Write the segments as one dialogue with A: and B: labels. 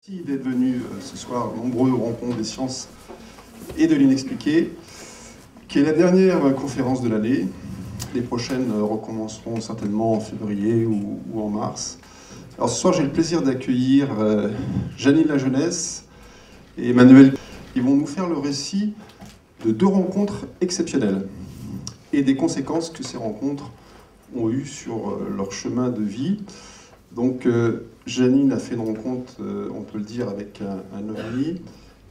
A: Merci d'être venus ce soir nombreux aux rencontres des sciences et de l'inexpliqué, qui est la dernière conférence de l'année. Les prochaines recommenceront certainement en février ou en mars. Alors ce soir, j'ai le plaisir d'accueillir Janine Lajeunesse et Emmanuel. Ils vont nous faire le récit de deux rencontres exceptionnelles et des conséquences que ces rencontres ont eues sur leur chemin de vie. Donc Janine a fait une rencontre, on peut le dire, avec un ovni,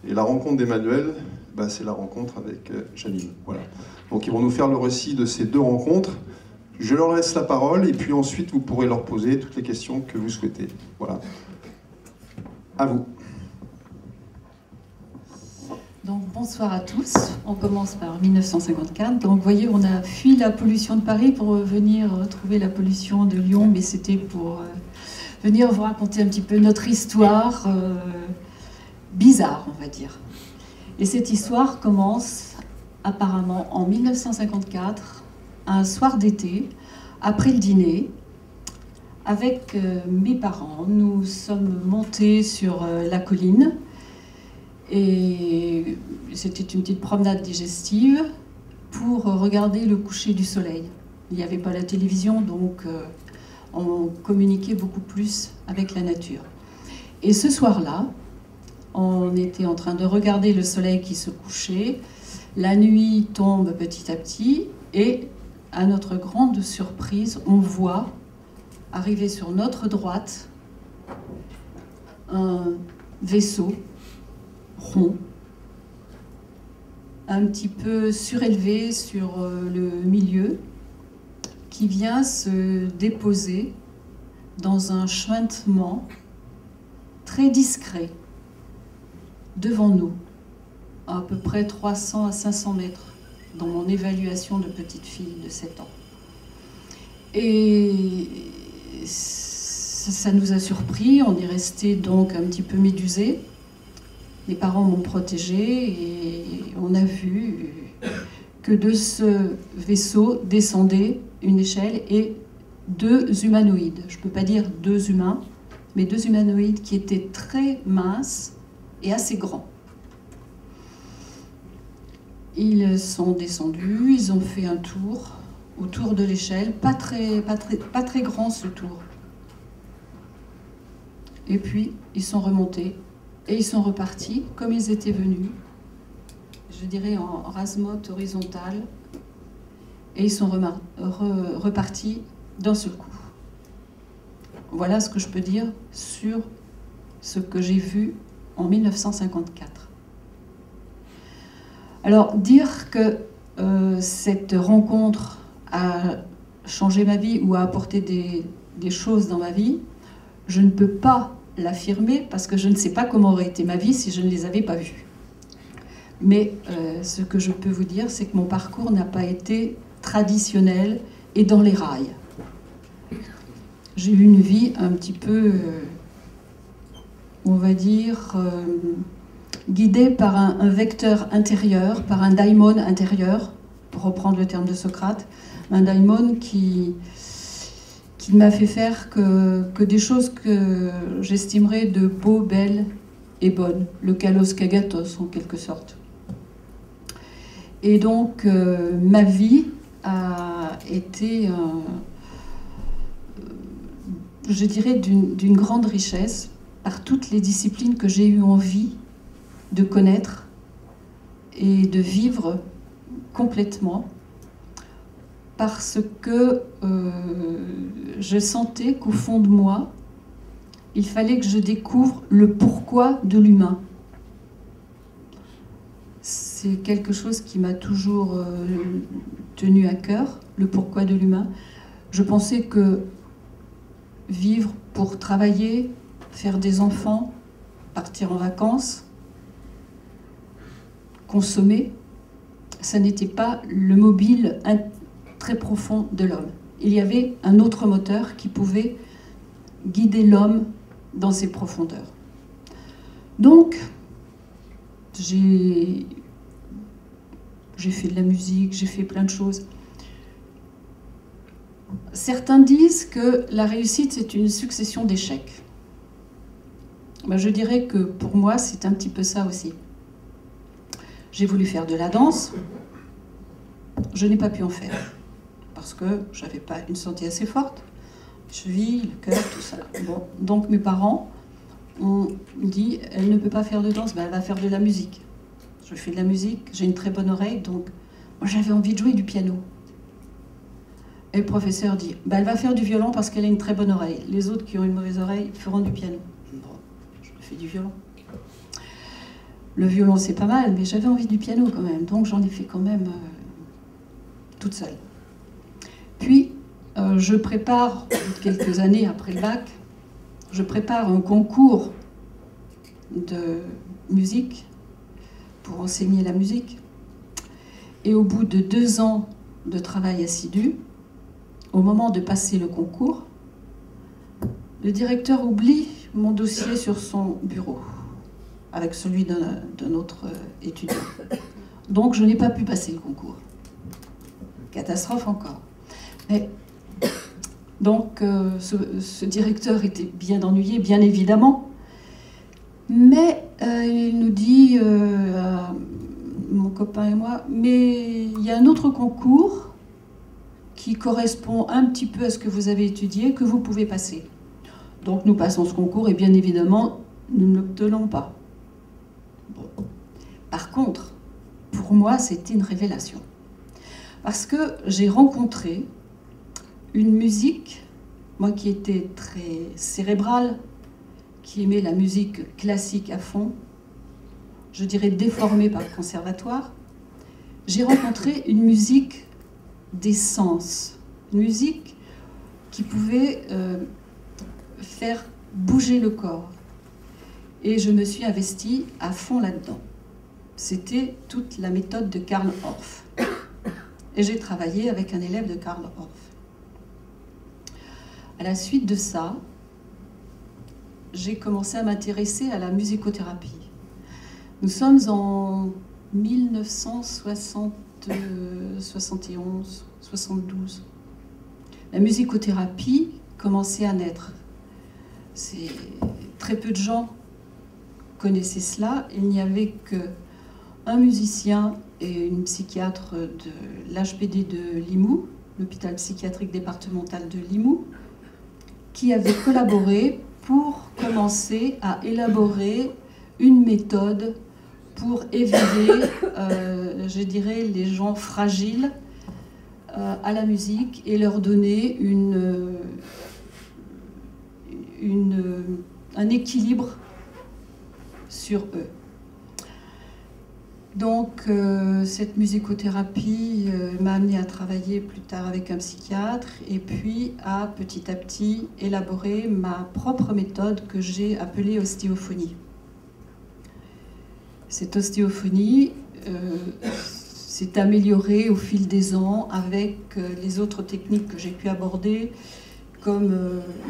A: et la rencontre d'Emmanuel, c'est la rencontre avec Janine. Voilà. Donc ils vont nous faire le récit de ces deux rencontres. Je leur laisse la parole, et puis ensuite vous pourrez leur poser toutes les questions que vous souhaitez. Voilà. À vous.
B: Donc bonsoir à tous. On commence par 1954. Donc vous voyez, on a fui la pollution de Paris pour venir retrouver la pollution de Lyon, mais c'était pour venir vous raconter un petit peu notre histoire bizarre, on va dire. Et cette histoire commence apparemment en 1954, un soir d'été, après le dîner, avec mes parents. Nous sommes montés sur la colline et c'était une petite promenade digestive pour regarder le coucher du soleil. Il n'y avait pas la télévision, donc on communiquait beaucoup plus avec la nature. Et ce soir-là, on était en train de regarder le soleil qui se couchait. La nuit tombe petit à petit et, à notre grande surprise, on voit arriver sur notre droite un vaisseau rond, un petit peu surélevé sur le milieu, qui vient se déposer dans un chuintement très discret devant nous, à peu près 300 à 500 mètres, dans mon évaluation de petite fille de 7 ans. Et ça nous a surpris, on est resté donc un petit peu médusés. Mes parents m'ont protégée et on a vu que de ce vaisseau descendait une échelle et deux humanoïdes. Je ne peux pas dire deux humains, mais deux humanoïdes qui étaient très minces et assez grands. Ils sont descendus, ils ont fait un tour autour de l'échelle, pas très grand ce tour. Et puis, ils sont remontés et ils sont repartis comme ils étaient venus, je dirais en rase-motte horizontale, et ils sont repartis d'un seul coup. Voilà ce que je peux dire sur ce que j'ai vu en 1954. Alors, dire que cette rencontre a changé ma vie ou a apporté des choses dans ma vie, je ne peux pas l'affirmer parce que je ne sais pas comment aurait été ma vie si je ne les avais pas vues. Mais ce que je peux vous dire, c'est que mon parcours n'a pas été traditionnel et dans les rails. J'ai eu une vie un petit peu, on va dire, guidée par un vecteur intérieur, par un daimon intérieur, pour reprendre le terme de Socrate, un daimon qui m'a fait faire que des choses que j'estimerais de beaux, belles et bonnes, le kalos kagatos en quelque sorte. Et donc ma vie a été, je dirais, d'une grande richesse par toutes les disciplines que j'ai eu envie de connaître et de vivre complètement, parce que je sentais qu'au fond de moi, il fallait que je découvre le pourquoi de l'humain. C'est quelque chose qui m'a toujours tenu à cœur, le pourquoi de l'humain. Je pensais que vivre pour travailler, faire des enfants, partir en vacances, consommer, ça n'était pas le mobile très profond de l'homme. Il y avait un autre moteur qui pouvait guider l'homme dans ses profondeurs. Donc, j'ai fait de la musique, j'ai fait plein de choses. Certains disent que la réussite, c'est une succession d'échecs. Ben, je dirais que pour moi, c'est un petit peu ça aussi. J'ai voulu faire de la danse, je n'ai pas pu en faire, parce que je n'avais pas une santé assez forte, cheville, le cœur, tout ça. Bon. Donc mes parents ont dit, elle ne peut pas faire de danse, ben, elle va faire de la musique. Je fais de la musique, j'ai une très bonne oreille, donc moi j'avais envie de jouer du piano. Et le professeur dit, ben, elle va faire du violon parce qu'elle a une très bonne oreille. Les autres qui ont une mauvaise oreille feront du piano. Bon, je fais du violon. Le violon c'est pas mal, mais j'avais envie du piano quand même, donc j'en ai fait quand même toute seule. Puis je prépare, quelques années après le bac, je prépare un concours de musique pour enseigner la musique. Et au bout de 2 ans de travail assidu, au moment de passer le concours, le directeur oublie mon dossier sur son bureau, avec celui d'un autre étudiant. Donc je n'ai pas pu passer le concours. Catastrophe encore. Mais, donc ce directeur était bien ennuyé, bien évidemment, mais il nous dit, mon copain et moi, mais il y a un autre concours qui correspond un petit peu à ce que vous avez étudié, que vous pouvez passer. Donc nous passons ce concours et bien évidemment, nous ne l'obtenons pas. Bon. Par contre, pour moi, c'était une révélation. Parce que j'ai rencontré une musique, moi qui étais très cérébrale, qui aimait la musique classique à fond, je dirais déformée par le conservatoire, j'ai rencontré une musique des sens, une musique qui pouvait faire bouger le corps. Et je me suis investie à fond là-dedans. C'était toute la méthode de Karl Orff. Et j'ai travaillé avec un élève de Karl Orff. À la suite de ça, j'ai commencé à m'intéresser à la musicothérapie. Nous sommes en 1971, 72. La musicothérapie commençait à naître. Très peu de gens connaissaient cela. Il n'y avait qu'un musicien et une psychiatre de l'HPD de Limoux, l'hôpital psychiatrique départemental de Limoux, qui avaient collaboré pour commencer à élaborer une méthode pour éveiller, je dirais, les gens fragiles à la musique et leur donner un équilibre sur eux. Donc cette musicothérapie m'a amenée à travailler plus tard avec un psychiatre et puis à petit élaborer ma propre méthode que j'ai appelée ostéophonie. Cette ostéophonie s'est améliorée au fil des ans avec les autres techniques que j'ai pu aborder, comme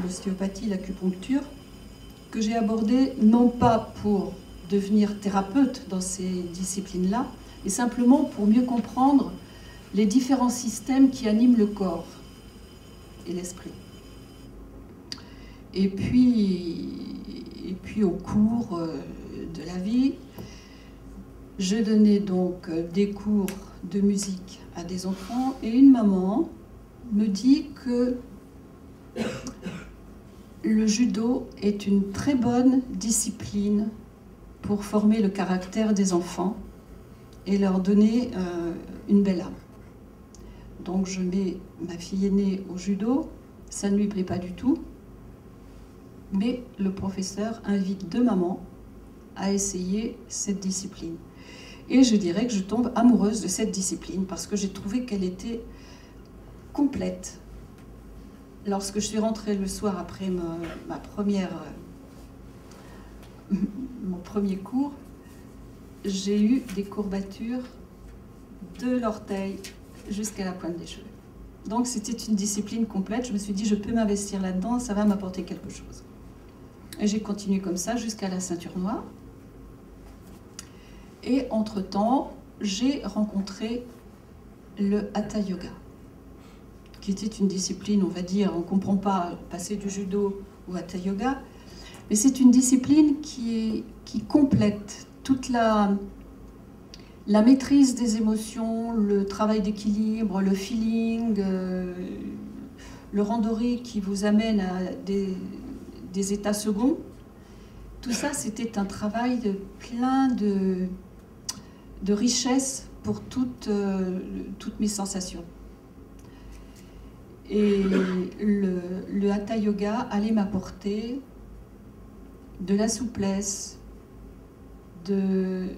B: l'ostéopathie, l'acupuncture, que j'ai abordées non pas pour devenir thérapeute dans ces disciplines-là, mais simplement pour mieux comprendre les différents systèmes qui animent le corps et l'esprit. Et puis au cours de la vie, je donnais donc des cours de musique à des enfants et une maman me dit que le judo est une très bonne discipline pour former le caractère des enfants et leur donner une belle âme. Donc je mets ma fille aînée au judo, ça ne lui plaît pas du tout, mais le professeur invite 2 mamans à essayer cette discipline. Et je dirais que je tombe amoureuse de cette discipline parce que j'ai trouvé qu'elle était complète. Lorsque je suis rentrée le soir après mon premier cours, j'ai eu des courbatures de l'orteil jusqu'à la pointe des cheveux. Donc c'était une discipline complète. Je me suis dit, je peux m'investir là-dedans, ça va m'apporter quelque chose. Et j'ai continué comme ça jusqu'à la ceinture noire. Et entre-temps, j'ai rencontré le Hatha Yoga, qui était une discipline, on va dire, on ne comprend pas passer du judo au Hatha Yoga, Mais c'est une discipline qui complète toute la maîtrise des émotions, le travail d'équilibre, le feeling, le randori qui vous amène à des états seconds. Tout ça, c'était un travail plein de richesse pour toutes mes sensations. Et le Hatha Yoga allait m'apporter de la souplesse, de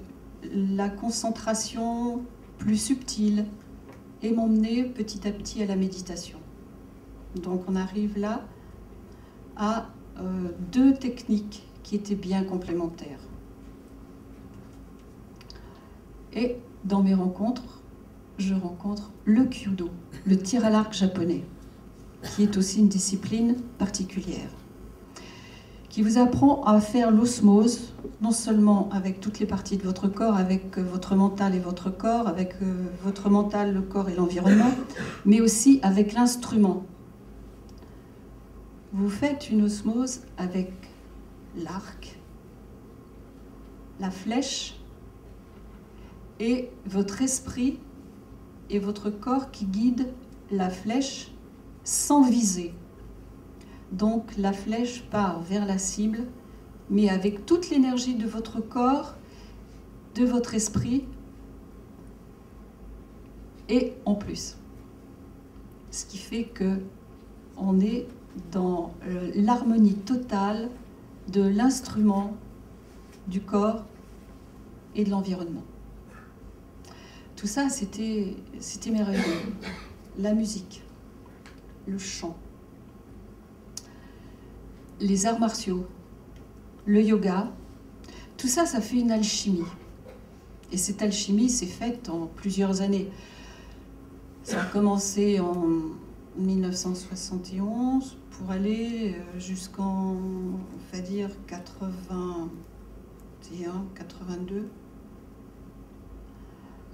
B: la concentration plus subtile et m'emmener petit à petit à la méditation. Donc on arrive là à deux techniques qui étaient bien complémentaires. Et dans mes rencontres, je rencontre le Kyudo, le tir à l'arc japonais, qui est aussi une discipline particulière, qui vous apprend à faire l'osmose, non seulement avec toutes les parties de votre corps, avec votre mental et votre corps, avec votre mental, le corps et l'environnement, mais aussi avec l'instrument. Vous faites une osmose avec l'arc, la flèche et votre esprit et votre corps qui guide la flèche sans viser. Donc la flèche part vers la cible, mais avec toute l'énergie de votre corps, de votre esprit, et en plus. Ce qui fait que on est dans l'harmonie totale de l'instrument, du corps et de l'environnement. Tout ça, c'était merveilleux. La musique, le chant, les arts martiaux, le yoga, tout ça, ça fait une alchimie. Et cette alchimie s'est faite en plusieurs années. Ça a commencé en 1971 pour aller jusqu'en, on va dire, 81, 82.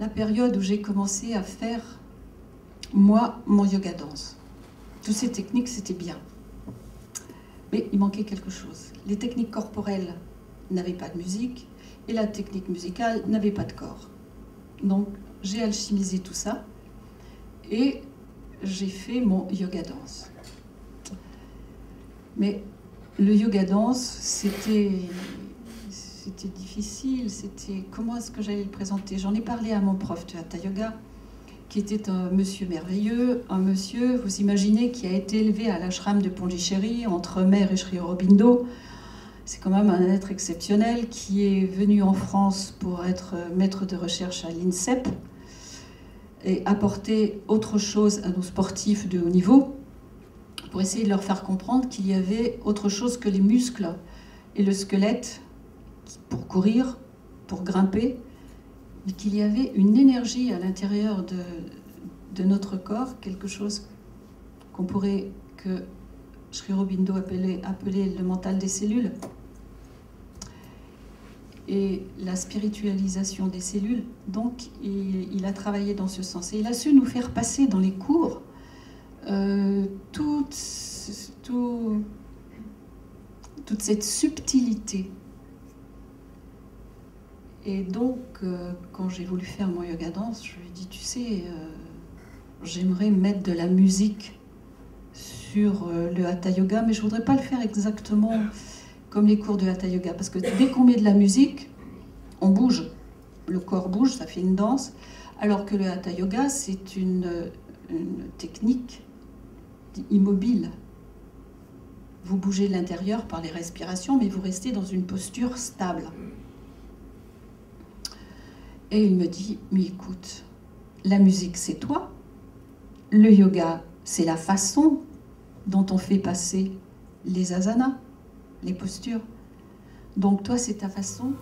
B: La période où j'ai commencé à faire, moi, mon yoga danse. Toutes ces techniques, c'était bien. Mais il manquait quelque chose. Les techniques corporelles n'avaient pas de musique et la technique musicale n'avait pas de corps. Donc, j'ai alchimisé tout ça et j'ai fait mon yoga danse. Mais le yoga danse, c'était difficile. C'était comment est-ce que j'allais le présenter? J'en ai parlé à mon prof de Hatha Yoga, qui était un monsieur merveilleux, un monsieur, vous imaginez, qui a été élevé à l'ashram de Pondichéry, entre Mer et Sri Aurobindo. C'est quand même un être exceptionnel qui est venu en France pour être maître de recherche à l'INSEP et apporter autre chose à nos sportifs de haut niveau pour essayer de leur faire comprendre qu'il y avait autre chose que les muscles et le squelette pour courir, pour grimper, mais qu'il y avait une énergie à l'intérieur de notre corps, quelque chose que Sri Aurobindo appelait le mental des cellules, et la spiritualisation des cellules. Donc il a travaillé dans ce sens. Et il a su nous faire passer dans les cours toute cette subtilité. Et donc, quand j'ai voulu faire mon yoga danse, je lui ai dit, tu sais, j'aimerais mettre de la musique sur le Hatha Yoga, mais je ne voudrais pas le faire exactement comme les cours de Hatha Yoga, parce que dès qu'on met de la musique, on bouge. Le corps bouge, ça fait une danse, alors que le Hatha Yoga, c'est une technique immobile. Vous bougez de l'intérieur par les respirations, mais vous restez dans une posture stable. Et il me dit, mais écoute, la musique c'est toi, le yoga c'est la façon dont on fait passer les asanas, les postures. Donc toi c'est ta façon,